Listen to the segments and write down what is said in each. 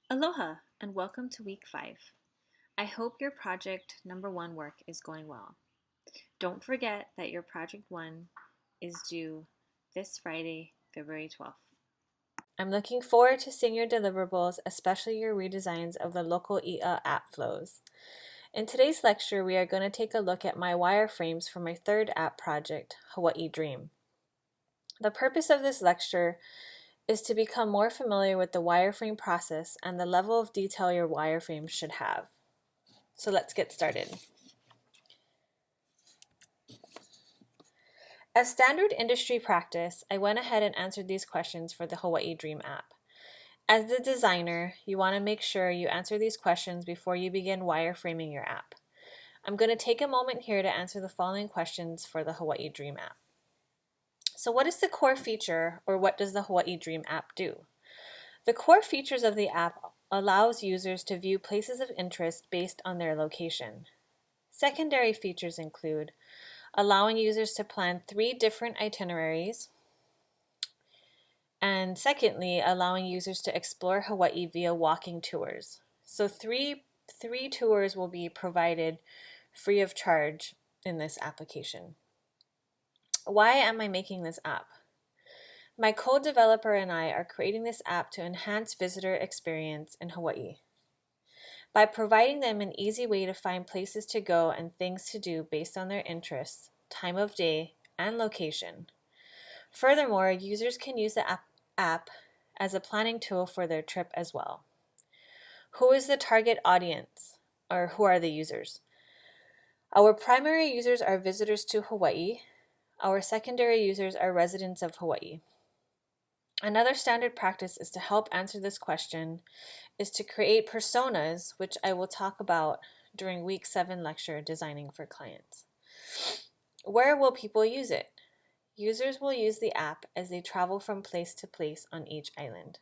Aloha and welcome to week 5. I hope your project number 1 work is going well. Don't forget that your project 1 is due this Friday, February 12th. I'm looking forward to seeing your deliverables, especially your redesigns of the local IA app flows. In today's lecture, we are going to take a look at my wireframes for my third app project, Hawaii Dream. The purpose of this lecture is to become more familiar with the wireframe process and the level of detail your wireframe should have. So let's get started. As standard industry practice, I went ahead and answered these questions for the Hawaii Dream app. As the designer, you want to make sure you answer these questions before you begin wireframing your app. I'm going to take a moment here to answer the following questions for the Hawaii Dream app. So what is the core feature, or what does the Hawaii Dream app do? The core features of the app allows users to view places of interest based on their location. Secondary features include allowing users to plan 3 different itineraries, and secondly, allowing users to explore Hawaii via walking tours. So three tours will be provided free of charge in this application. Why am I making this app? My co-developer and I are creating this app to enhance visitor experience in Hawaii. By providing them an easy way to find places to go and things to do based on their interests, time of day, and location. Furthermore, users can use the app as a planning tool for their trip as well. Who is the target audience, or who are the users? Our primary users are visitors to Hawaii. Our secondary users are residents of Hawaii. Another standard practice is to help answer this question is to create personas, which I will talk about during week 7 lecture, Designing for Clients. Where will people use it? Users will use the app as they travel from place to place on each island.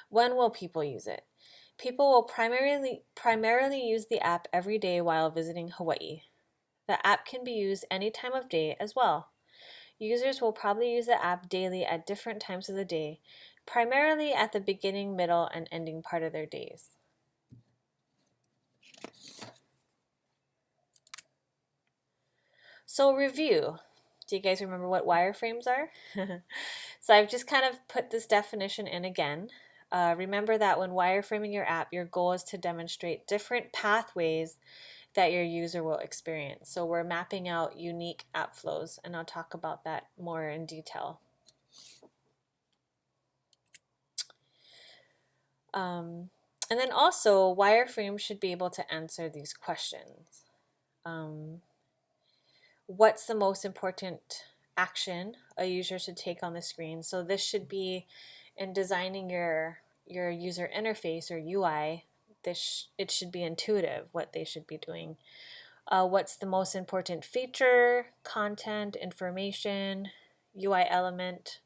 When will people use it? People will primarily use the app every day while visiting Hawaii. The app can be used any time of day as well. Users will probably use the app daily at different times of the day, primarily at the beginning, middle, and ending part of their days. So review. Do you guys remember what wireframes are? So I've just kind of put this definition in again. Remember that when wireframing your app, your goal is to demonstrate different pathways that your user will experience. So we're mapping out unique app flows, and I'll talk about that more in detail. And then also, wireframes should be able to answer these questions. What's the most important action a user should take on the screen? So this should be in designing your user interface or UI. It should be intuitive what they should be doing. What's the most important feature, content, information, UI element,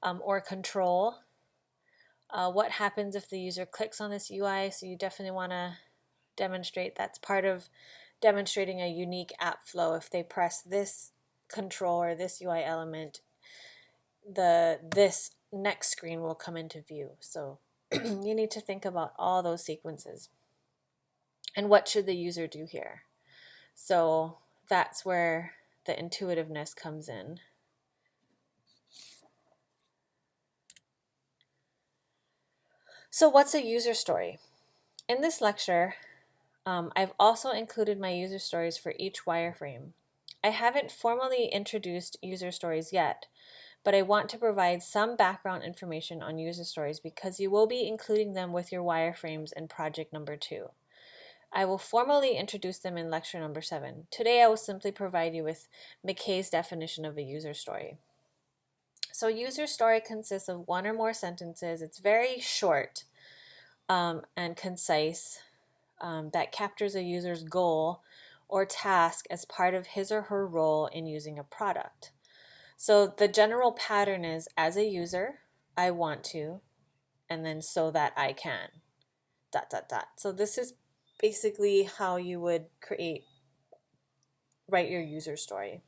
or control? What happens if the user clicks on this UI? So you definitely want to demonstrate that's part of demonstrating a unique app flow. If they press this control or this UI element, this next screen will come into view. So you need to think about all those sequences. And what should the user do here? So that's where the intuitiveness comes in. So what's a user story? In this lecture, I've also included my user stories for each wireframe. I haven't formally introduced user stories yet, but I want to provide some background information on user stories because you will be including them with your wireframes in project number 2. I will formally introduce them in lecture number 7. Today I will simply provide you with McKay's definition of a user story. So user story consists of 1 or more sentences. It's very short and concise. That captures a user's goal or task as part of his or her role in using a product. So the general pattern is, as a user, I want to, and then so that I can, ... So this is basically how you would write your user story.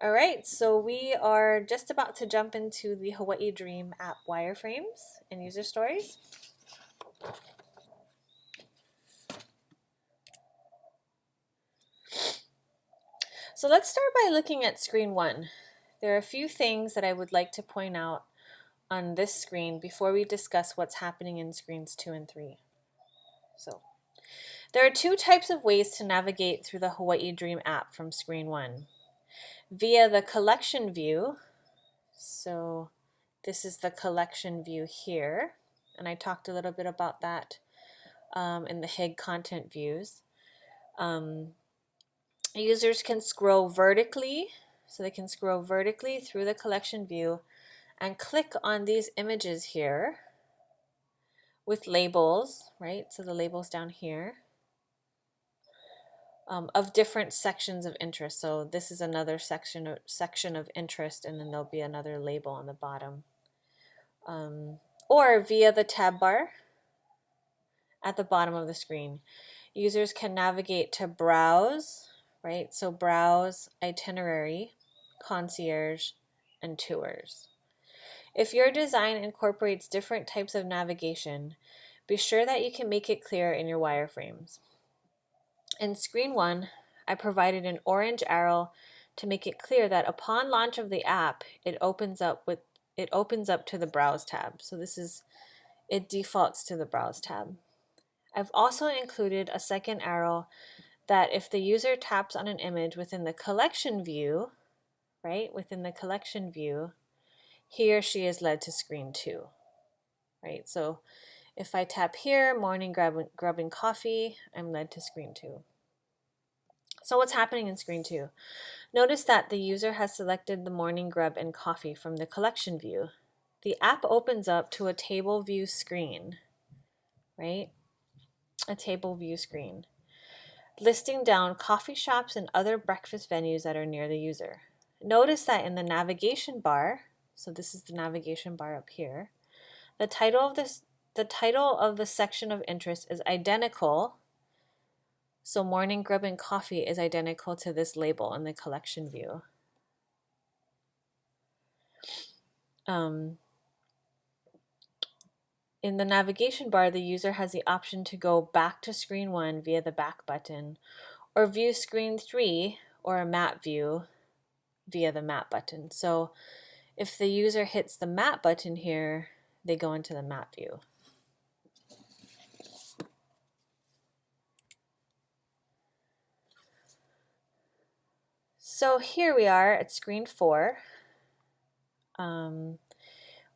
All right, so we are just about to jump into the Hawaii Dream app wireframes and user stories. So let's start by looking at screen 1. There are a few things that I would like to point out on this screen before we discuss what's happening in screens 2 and 3. So there are 2 types of ways to navigate through the Hawaii Dream app from screen 1. Via the collection view, so this is the collection view here, and I talked a little bit about that in the HIG content views. Users can scroll vertically, so they can scroll vertically through the collection view and click on these images here with labels, right? So the labels down here of different sections of interest. So this is another section of interest, and then there'll be another label on the bottom. Or via the tab bar at the bottom of the screen. Users can navigate to browse, right? So browse, itinerary, concierge, and tours. If your design incorporates different types of navigation, be sure that you can make it clear in your wireframes. In screen 1, I provided an orange arrow to make it clear that upon launch of the app, it opens up to the browse tab. So it defaults to the browse tab. I've also included a second arrow that if the user taps on an image within the collection view, right, within the collection view, he or she is led to screen 2, right? So if I tap here, morning grubbing coffee, I'm led to screen 2. So what's happening in screen 2? Notice that the user has selected the morning grub and coffee from the collection view. The app opens up to a table view screen, right? A table view screen, listing down coffee shops and other breakfast venues that are near the user. Notice that in the navigation bar, so this is the navigation bar up here, the title of the section of interest is identical. So morning grub and coffee is identical to this label in the collection view. In the navigation bar, the user has the option to go back to screen 1 via the back button, or view screen 3 or a map view via the map button. So if the user hits the map button here, they go into the map view. So here we are at screen 4.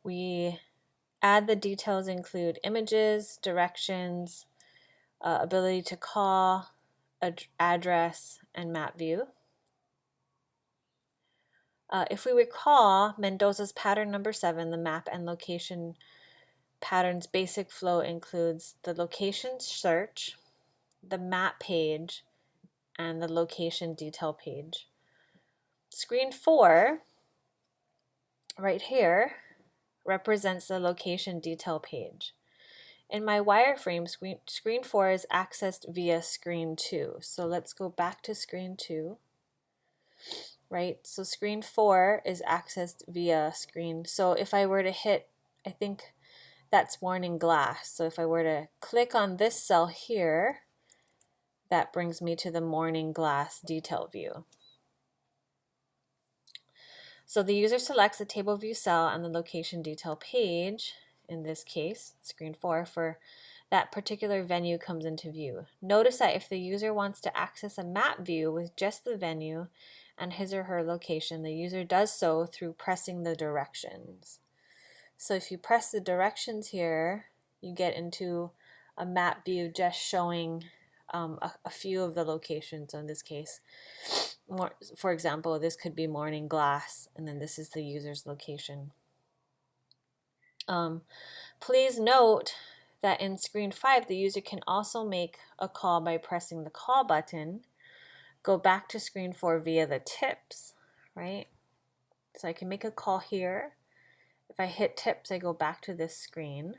We add the details include images, directions, ability to call, address, and map view. If we recall Mendoza's pattern number 7, the map and location pattern's basic flow includes the location search, the map page, and the location detail page. Screen 4, right here, represents the location detail page. In my wireframe, screen 4 is accessed via screen 2. So let's go back to screen 2. Right, so screen 4 is accessed via screen. So if I were to hit, I think that's morning glass. So if I were to click on this cell here, that brings me to the morning glass detail view. So the user selects the table view cell on the location detail page, in this case, screen 4, for that particular venue comes into view. Notice that if the user wants to access a map view with just the venue and his or her location, the user does so through pressing the directions. So if you press the directions here, you get into a map view just showing a few of the locations. So in this case, for example, this could be morning glass, and then this is the user's location. Please note that in screen 5, the user can also make a call by pressing the call button, go back to screen 4 via the tips, right? So I can make a call here. If I hit tips, I go back to this screen.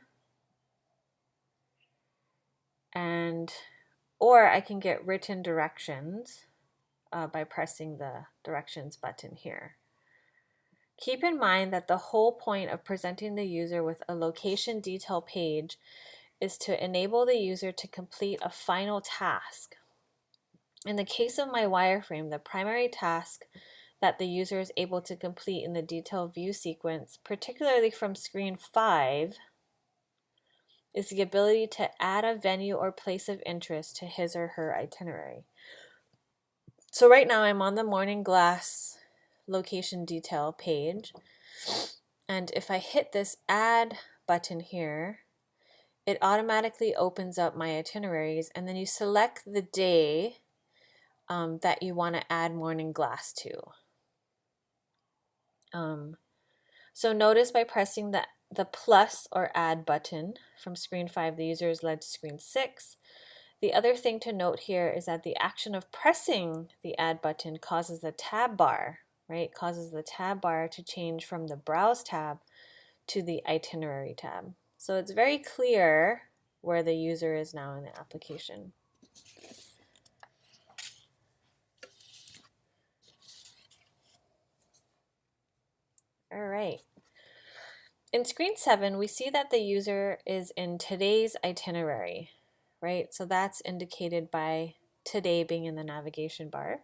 Or I can get written directions by pressing the directions button here. Keep in mind that the whole point of presenting the user with a location detail page is to enable the user to complete a final task. In the case of my wireframe, the primary task that the user is able to complete in the detail view sequence, particularly from screen 5, is the ability to add a venue or place of interest to his or her itinerary. So right now I'm on the Morning Glass location detail page, and if I hit this add button here, it automatically opens up my itineraries, and then you select the day that you want to add Morning Glass to. So notice by pressing the plus or add button from screen 5, the user is led to screen 6. The other thing to note here is that the action of pressing the add button causes the tab bar, right? Causes the tab bar to change from the browse tab to the itinerary tab. So it's very clear where the user is now in the application. All right. In screen 7, we see that the user is in today's itinerary, right? So that's indicated by today being in the navigation bar.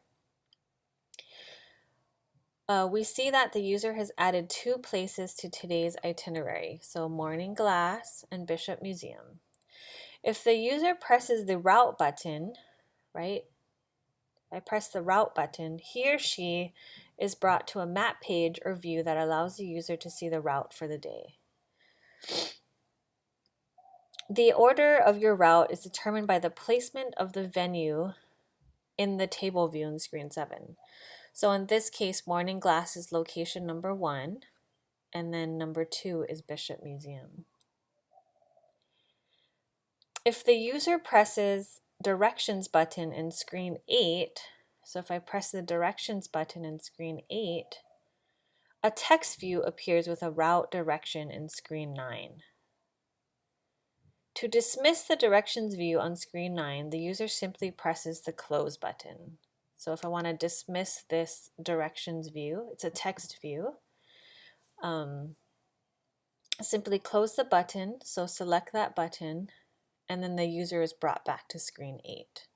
We see that the user has added 2 places to today's itinerary, so Morning Glass and Bishop Museum. If the user presses the route button, right? I press the route button, he or she is brought to a map page or view that allows the user to see the route for the day. The order of your route is determined by the placement of the venue in the table view in screen 7. So in this case, Morning Glass is location number 1, and then number 2 is Bishop Museum. If the user presses directions button in screen 8, so if I press the directions button in screen 8, a text view appears with a route direction in screen 9. To dismiss the directions view on screen 9, the user simply presses the close button. So if I want to dismiss this directions view, it's a text view, simply close the button, so select that button, and then the user is brought back to screen 8.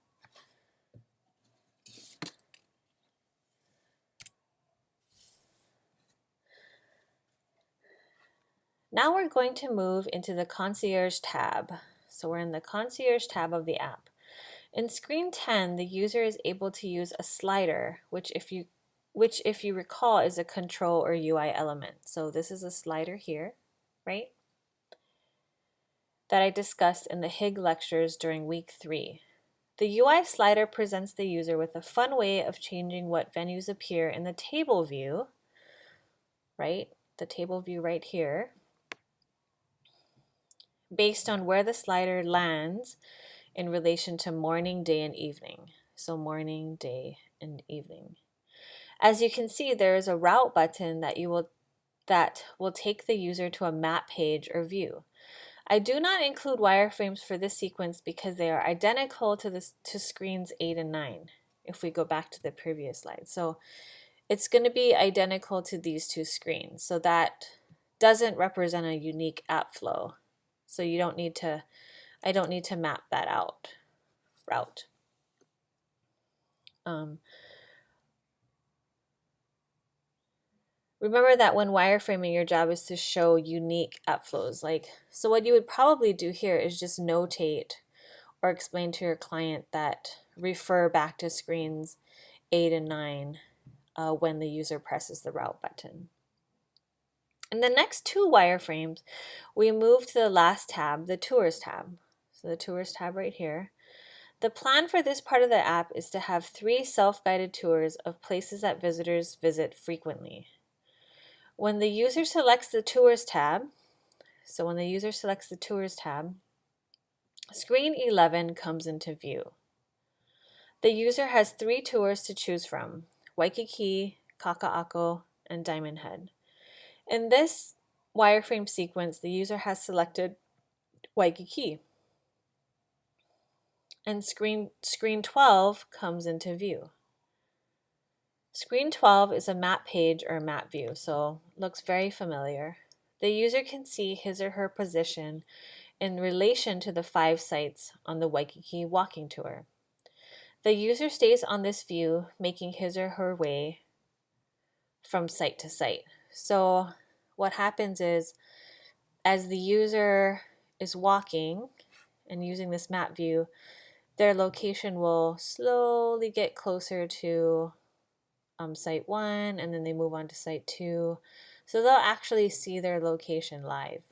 Now we're going to move into the Concierge tab. So we're in the Concierge tab of the app. In screen 10, the user is able to use a slider, which if you recall is a control or UI element. So this is a slider here, right? That I discussed in the HIG lectures during week 3. The UI slider presents the user with a fun way of changing what venues appear in the table view, right? The table view right here, based on where the slider lands in relation to morning, day, and evening. So morning, day, and evening. As you can see, there is a route button that will take the user to a map page or view. I do not include wireframes for this sequence because they are identical to screens 8 and 9, if we go back to the previous slide. So it's going to be identical to these 2 screens. So that doesn't represent a unique app flow. So I don't need to map that out, route. Remember that when wireframing, your job is to show unique app flows. So what you would probably do here is just notate or explain to your client that refer back to screens 8 and 9 when the user presses the route button. In the next 2 wireframes, we move to the last tab, the Tours tab. So the Tours tab right here. The plan for this part of the app is to have 3 self-guided tours of places that visitors visit frequently. When the user selects the Tours tab, screen 11 comes into view. The user has 3 tours to choose from: Waikiki, Kaka'ako, and Diamond Head. In this wireframe sequence, the user has selected Waikiki, and screen 12 comes into view. Screen 12 is a map page or map view, so looks very familiar. The user can see his or her position in relation to the 5 sites on the Waikiki walking tour. The user stays on this view, making his or her way from site to site. So what happens is, as the user is walking and using this map view, their location will slowly get closer to site 1, and then they move on to site 2. So they'll actually see their location live.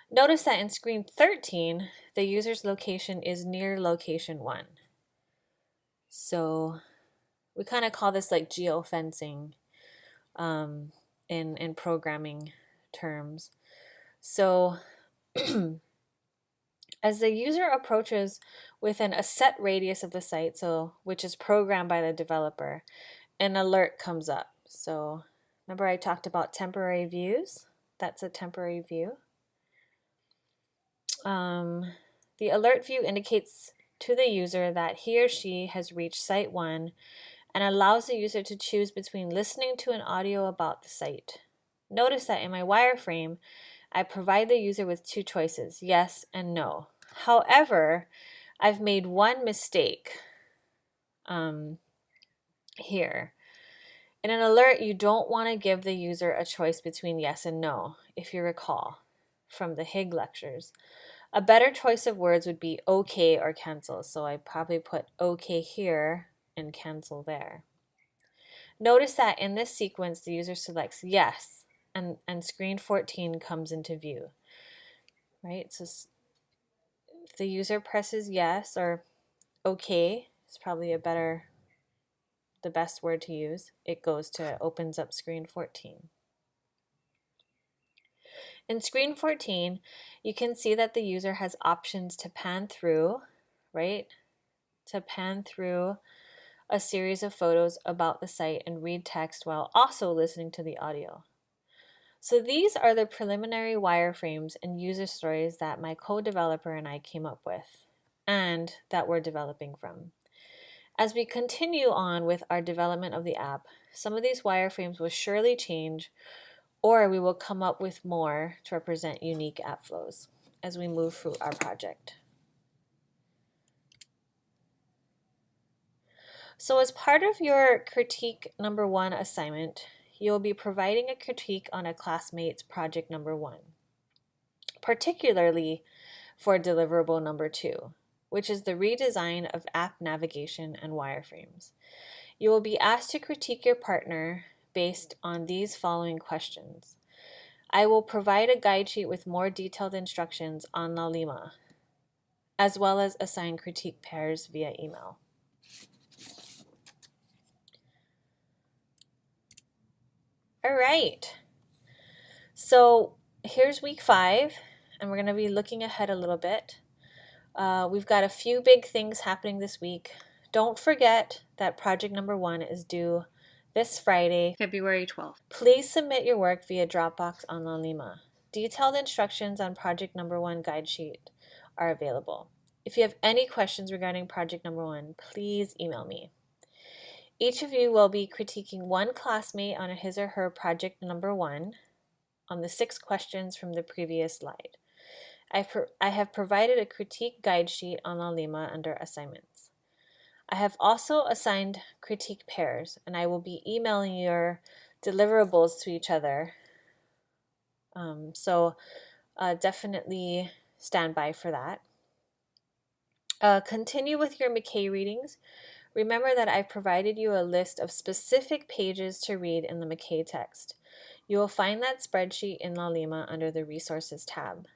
Notice that in screen 13, the user's location is near location 1. So we kind of call this like geofencing in programming terms. So as the user approaches within a set radius of the site, so which is programmed by the developer, an alert comes up. So remember I talked about temporary views? That's a temporary view. The alert view indicates to the user that he or she has reached site 1 and allows the user to choose between listening to an audio about the site. Notice that in my wireframe, I provide the user with 2 choices, yes and no. However, I've made one mistake here. In an alert, you don't want to give the user a choice between yes and no, if you recall from the Higg lectures. A better choice of words would be okay or cancel, so I probably put okay here and cancel there. Notice that in this sequence, the user selects yes, and screen 14 comes into view, right? So if the user presses yes or okay, it's probably the best word to use, it opens up screen 14. In screen 14, you can see that the user has options to pan through, right? To pan through a series of photos about the site and read text while also listening to the audio. So these are the preliminary wireframes and user stories that my co-developer and I came up with and that we're developing from. As we continue on with our development of the app, some of these wireframes will surely change, or we will come up with more to represent unique app flows as we move through our project. So as part of your critique number 1 assignment, you'll be providing a critique on a classmate's project number 1, particularly for deliverable number 2, which is the redesign of app navigation and wireframes. You will be asked to critique your partner based on these following questions. I will provide a guide sheet with more detailed instructions on Lalima, as well as assign critique pairs via email. All right, so here's week 5, and we're going to be looking ahead a little bit. We've got a few big things happening this week. Don't forget that project number 1 is due this Friday, February 12th. Please submit your work via Dropbox on Lalima. Detailed instructions on project number 1 guide sheet are available. If you have any questions regarding project number 1, please email me. Each of you will be critiquing one classmate on his or her project number 1 on the 6 questions from the previous slide. I have provided a critique guide sheet on Lalima under assignments. I have also assigned critique pairs, and I will be emailing your deliverables to each other. So definitely stand by for that. Continue with your McKay readings. Remember that I've provided you a list of specific pages to read in the McKay text. You will find that spreadsheet in Lalima under the Resources tab.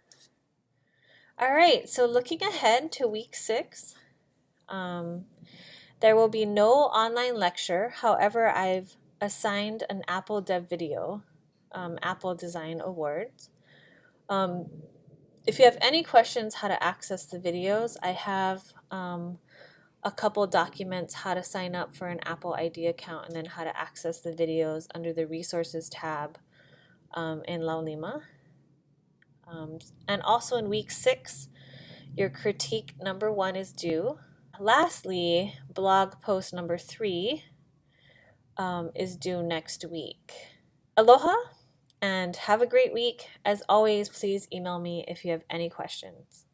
All right, so looking ahead to week 6, there will be no online lecture. However, I've assigned an Apple Dev Video, Apple Design Awards. If you have any questions how to access the videos, I have a couple documents how to sign up for an Apple ID account and then how to access the videos under the Resources tab in Lalima. And also in week 6, Your critique number 1 is due. Lastly, blog post number 3 is due next week. Aloha and have a great week. As always, please email me if you have any questions.